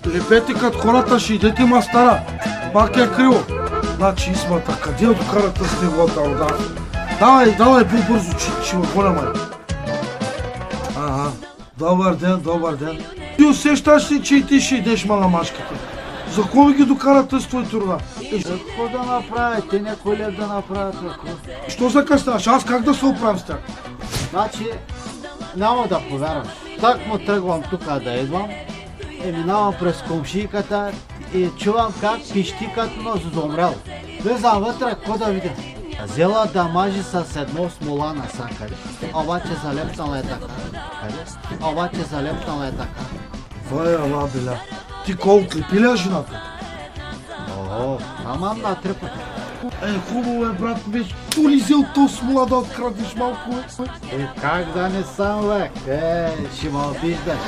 Лепете като хората, ще идете мастара. Пак е криво. Значи Исмата, къде я докарата с него да? Давай по-бързо, че ме голя, май. Ага, добър ден. Ти усещаш ли, че и ти ще идеш маламашките? За кого ги докарате с твоите рода? Какво да направите? Някой лев да направят ако? Що закъснаш? Аз как да се оправям с тях? Значи, няма да повярваш. Так му тръгвам тук да идвам, минавам през комшийката и чувам как пищи като на зазомрял. Влизам вътре, какво да видя? Взела да мажи с едно смола насакъде. Обаче залепнала е така. Къде? Обаче залепнала е така. Вай, ала, беля. Ти колко клепи ли жената? О, аман на трепа. Хубаво е, брат, бе. Тули взел то смола да откраднеш малко, бе. Как да не съм, бе? Ще ме обиждаш.